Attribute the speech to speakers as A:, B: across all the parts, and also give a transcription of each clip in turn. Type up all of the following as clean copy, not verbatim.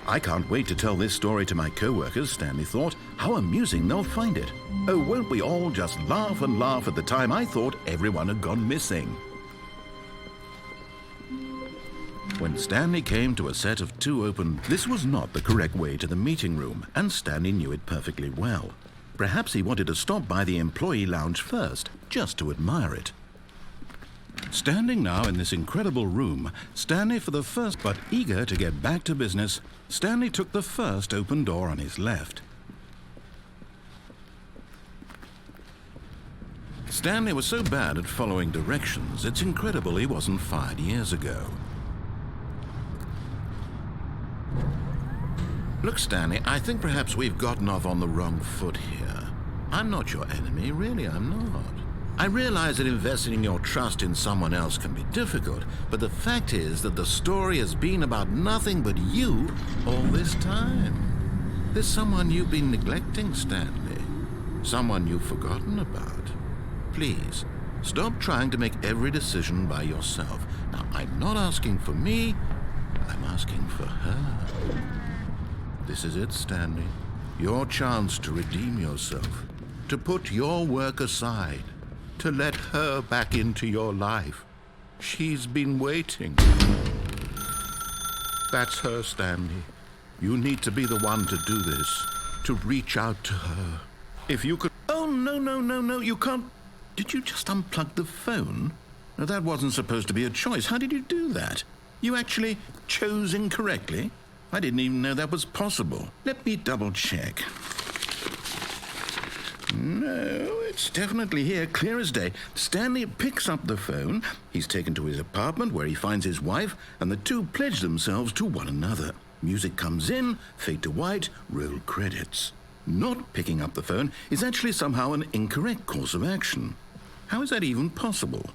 A: I can't wait to tell this story to my co-workers, Stanley thought. How amusing they'll find it. Oh, won't we all just laugh and laugh at the time I thought everyone had gone missing. When Stanley came to a set of 2 open, this was not the correct way to the meeting room, and Stanley knew it perfectly well. Perhaps he wanted to stop by the employee lounge first, just to admire it. Standing now in this incredible room, Stanley for the first, but eager to get back to business, Stanley took the first open door on his left. Stanley was so bad at following directions, it's incredible he wasn't fired years ago. Look, Stanley, I think perhaps we've gotten off on the wrong foot here. I'm not your enemy, really, I'm not. I realize that investing your trust in someone else can be difficult, but the fact is that the story has been about nothing but you all this time. There's someone you've been neglecting, Stanley. Someone you've forgotten about. Please, stop trying to make every decision by yourself. Now, I'm not asking for me, I'm asking for her. This is it, Stanley. Your chance to redeem yourself, to put your work aside, to let her back into your life. She's been waiting. That's her, Stanley. You need to be the one to do this, to reach out to her. If you could... Oh, no, you can't... Did you just unplug the phone? No, that wasn't supposed to be a choice. How did you do that? You actually chose incorrectly? I didn't even know that was possible. Let me double check. No, it's definitely here, clear as day. Stanley picks up the phone. He's taken to his apartment where he finds his wife, and the two pledge themselves to one another. Music comes in, fade to white, roll credits. Not picking up the phone is actually somehow an incorrect course of action. How is that even possible?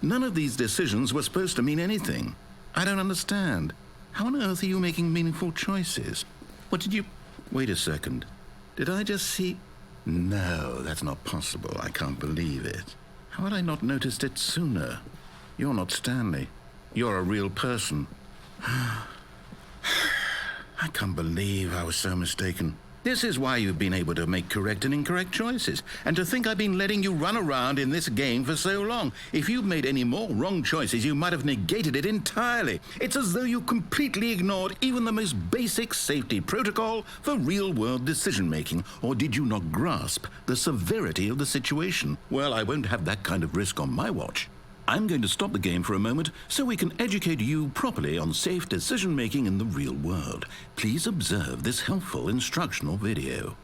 A: None of these decisions were supposed to mean anything. I don't understand. How on earth are you making meaningful choices? What did you... Wait a second. Did I just see... No, that's not possible. I can't believe it. How had I not noticed it sooner? You're not Stanley. You're a real person. I can't believe I was so mistaken. This is why you've been able to make correct and incorrect choices. And to think I've been letting you run around in this game for so long. If you'd made any more wrong choices, you might have negated it entirely. It's as though you completely ignored even the most basic safety protocol for real-world decision-making. Or did you not grasp the severity of the situation? Well, I won't have that kind of risk on my watch. I'm going to stop the game for a moment so we can educate you properly on safe decision-making in the real world. Please observe this helpful instructional video.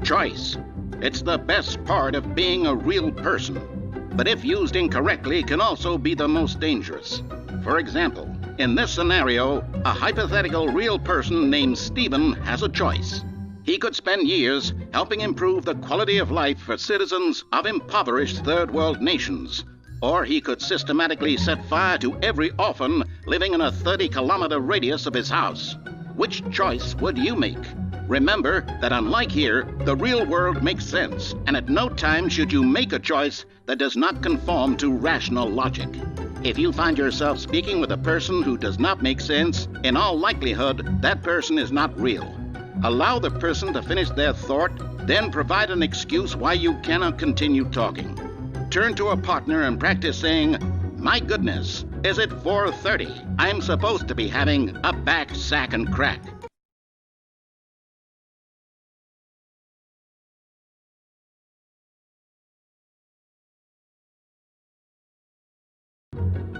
B: Choice. It's the best part of being a real person, but if used incorrectly can also be the most dangerous. For example, in this scenario, a hypothetical real person named Stephen has a choice. He could spend years helping improve the quality of life for citizens of impoverished third world nations. Or he could systematically set fire to every orphan living in a 30-kilometer radius of his house. Which choice would you make? Remember that unlike here, the real world makes sense, and at no time should you make a choice that does not conform to rational logic. If you find yourself speaking with a person who does not make sense, in all likelihood, that person is not real. Allow the person to finish their thought, then provide an excuse why you cannot continue talking. Turn to a partner and practice saying, "My goodness, is it 4:30? I'm supposed to be having a back, sack, and crack."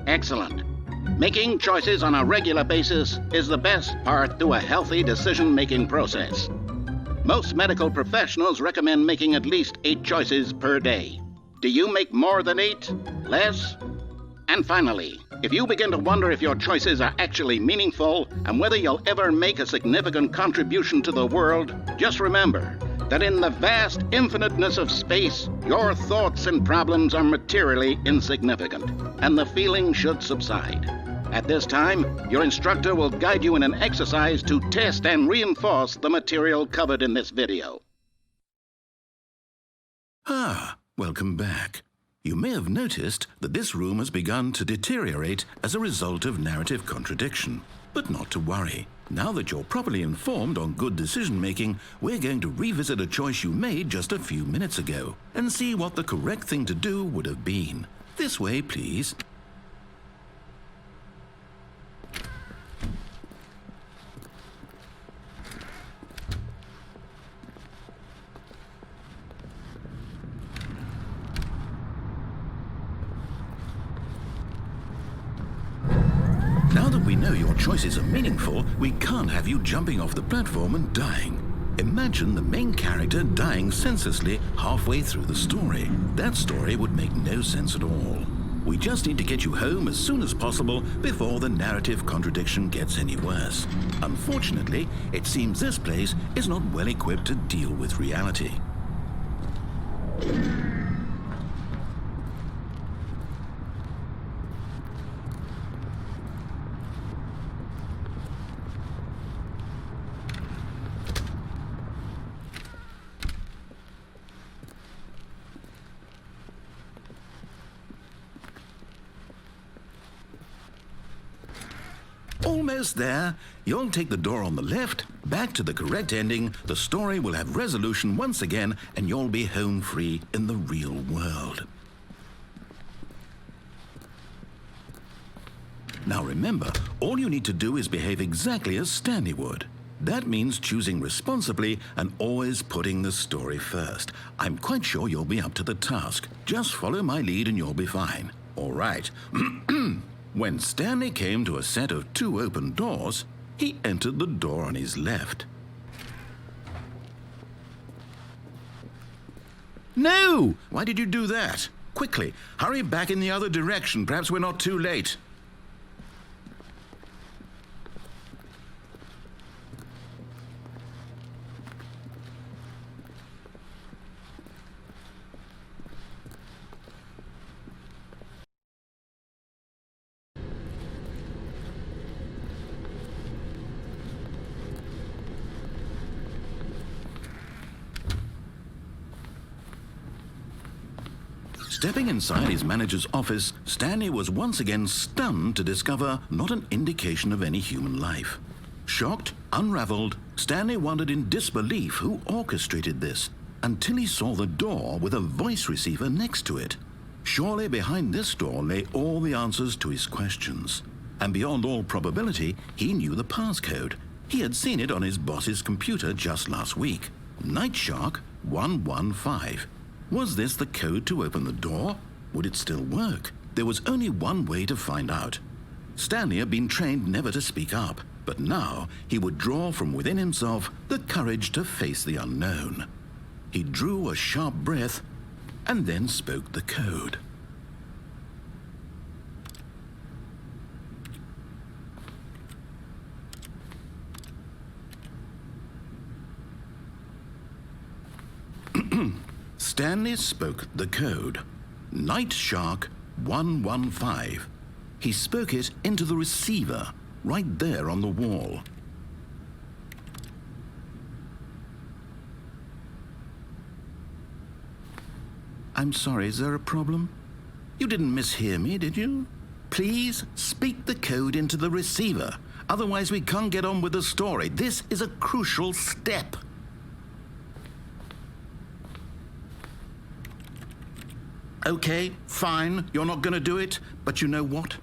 B: Excellent. Making choices on a regular basis is the best part to a healthy decision-making process. Most medical professionals recommend making at least 8 choices per day. Do you make more than 8? Less? And finally, if you begin to wonder if your choices are actually meaningful and whether you'll ever make a significant contribution to the world, just remember that in the vast infiniteness of space, your thoughts and problems are materially insignificant, and the feeling should subside. At this time, your instructor will guide you in an exercise to test and reinforce the material covered in this video.
A: Welcome back. You may have noticed that this room has begun to deteriorate as a result of narrative contradiction. But not to worry. Now that you're properly informed on good decision-making, we're going to revisit a choice you made just a few minutes ago and see what the correct thing to do would have been. This way, please. Now that we know your choices are meaningful, we can't have you jumping off the platform and dying. Imagine the main character dying senselessly halfway through the story. That story would make no sense at all. We just need to get you home as soon as possible before the narrative contradiction gets any worse. Unfortunately, it seems this place is not well equipped to deal with reality. Almost there. You'll take the door on the left, back to the correct ending, the story will have resolution once again, and you'll be home free in the real world. Now remember, all you need to do is behave exactly as Stanley would. That means choosing responsibly and always putting the story first. I'm quite sure you'll be up to the task. Just follow my lead and you'll be fine. All right. When Stanley came to a set of 2 open doors, he entered the door on his left. No! Why did you do that? Quickly, hurry back in the other direction. Perhaps we're not too late. Stepping inside his manager's office, Stanley was once again stunned to discover not an indication of any human life. Shocked, unraveled, Stanley wondered in disbelief who orchestrated this, until he saw the door with a voice receiver next to it. Surely behind this door lay all the answers to his questions. And beyond all probability, he knew the passcode. He had seen it on his boss's computer just last week. Nightshark 115. Was this the code to open the door? Would it still work? There was only one way to find out. Stanley had been trained never to speak up, but now he would draw from within himself the courage to face the unknown. He drew a sharp breath and then spoke the code. Stanley spoke the code. Nightshark 115. He spoke it into the receiver, right there on the wall. I'm sorry, is there a problem? You didn't mishear me, did you? Please speak the code into the receiver. Otherwise we can't get on with the story. This is a crucial step. Okay, fine, you're not going to do it, but you know what?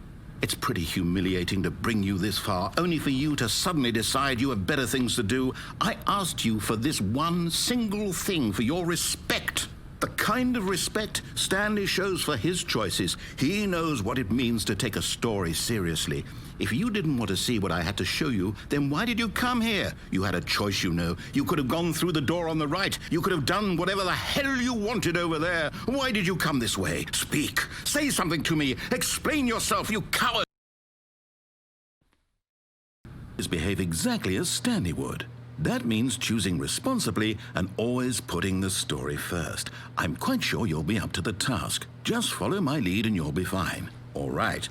A: It's pretty humiliating to bring you this far, only for you to suddenly decide you have better things to do. I asked you for this one single thing, for your respect. The kind of respect Stanley shows for his choices. He knows what it means to take a story seriously. If you didn't want to see what I had to show you, then why did you come here? You had a choice, you know. You could have gone through the door on the right. You could have done whatever the hell you wanted over there. Why did you come this way? Speak. Say something to me. Explain yourself, you coward. Behave exactly as Stanley would. That means choosing responsibly and always putting the story first. I'm quite sure you'll be up to the task. Just follow my lead and you'll be fine. All right.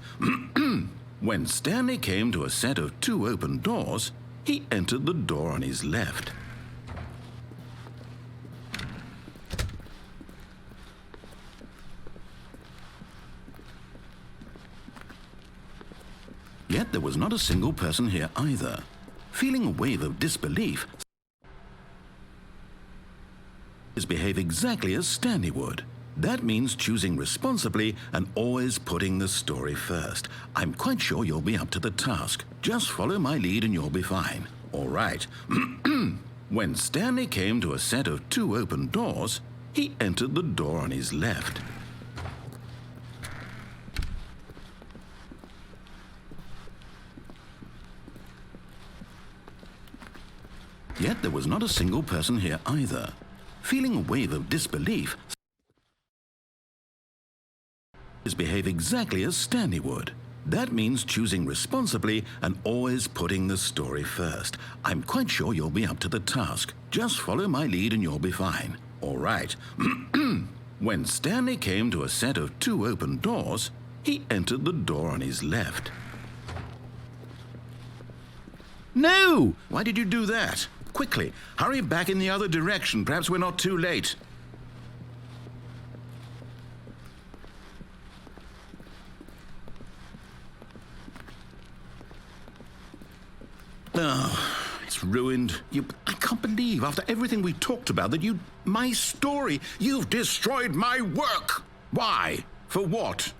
A: When Stanley came to a set of 2 open doors, he entered the door on his left. Yet there was not a single person here either. Feeling a wave of disbelief, behave exactly as Stanley would. That means choosing responsibly and always putting the story first. I'm quite sure you'll be up to the task. Just follow my lead and you'll be fine. All right. When Stanley came to a set of 2 open doors, he entered the door on his left. Yet there was not a single person here either. Feeling a wave of disbelief, behave exactly as Stanley would. That means choosing responsibly and always putting the story first. I'm quite sure you'll be up to the task. Just follow my lead and you'll be fine. All right. When Stanley came to a set of 2 open doors, he entered the door on his left. No! Why did you do that? Quickly, hurry back in the other direction. Perhaps we're not too late. Oh, it's ruined. I can't believe, after everything we talked about, that my story, you've destroyed my work. Why? For what?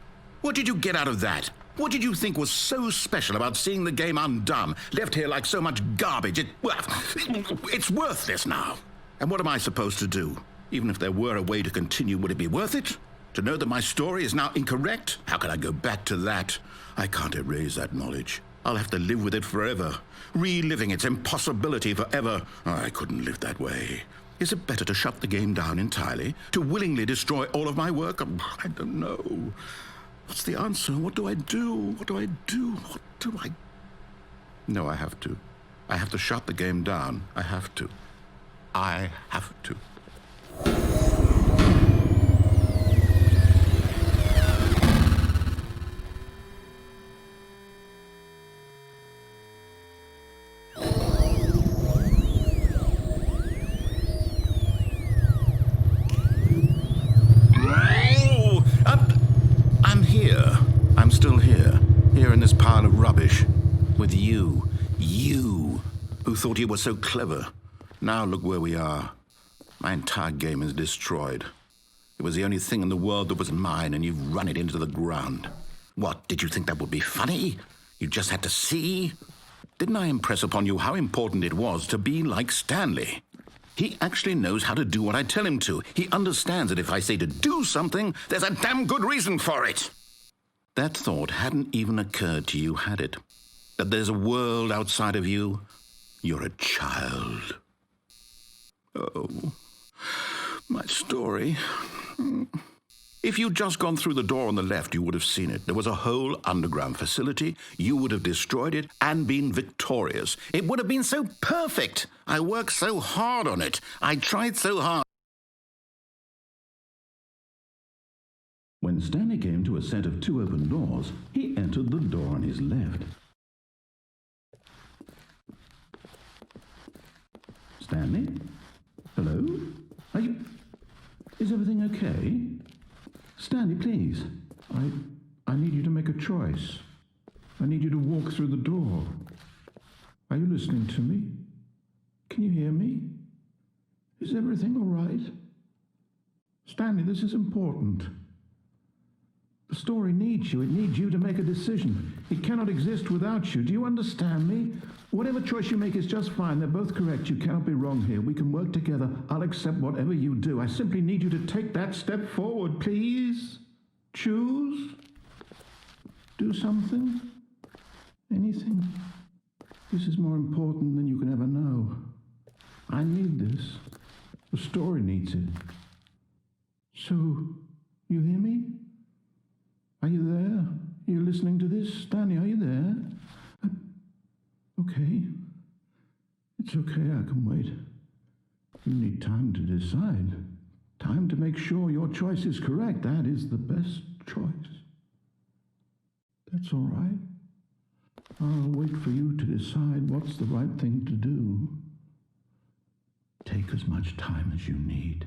A: What did you get out of that? What did you think was so special about seeing the game undone, left here like so much garbage? It's worthless now. And what am I supposed to do? Even if there were a way to continue, would it be worth it? To know that my story is now incorrect? How can I go back to that? I can't erase that knowledge. I'll have to live with it forever, reliving its impossibility forever. I couldn't live that way. Is it better to shut the game down entirely? To willingly destroy all of my work? I don't know. What's the answer? What do I do? What do I do? What do I... No, I have to. I have to shut the game down. I have to. I have to. I'm still here in this pile of rubbish, with you who thought you were so clever. Now look where we are. My entire game is destroyed. It was the only thing in the world that was mine, and you've run it into the ground. What, did you think that would be funny? You just had to see? Didn't I impress upon you how important it was to be like Stanley? He actually knows how to do what I tell him to. He understands that if I say to do something, there's a damn good reason for it. That thought hadn't even occurred to you, had it? That there's a world outside of you? You're a child. Oh, my story. If you'd just gone through the door on the left, you would have seen it. There was a whole underground facility. You would have destroyed it and been victorious. It would have been so perfect. I worked so hard on it. I tried so hard. When Stanley came to a set of 2 open doors, he entered the door on his left. Stanley? Hello? Is everything okay? Stanley, please. I need you to make a choice. I need you to walk through the door. Are you listening to me? Can you hear me? Is everything all right? Stanley, this is important. The story needs you. It needs you to make a decision. It cannot exist without you. Do you understand me? Whatever choice you make is just fine. They're both correct. You cannot be wrong here. We can work together. I'll accept whatever you do. I simply need you to take that step forward, please. Choose. Do something. Anything. This is more important than you can ever know. I need this. The story needs it. So, you hear me? Are you there? Are you listening to this? Stanley, are you there? Okay. It's okay, I can wait. You need time to decide. Time to make sure your choice is correct. That is the best choice. That's all right. I'll wait for you to decide what's the right thing to do. Take as much time as you need.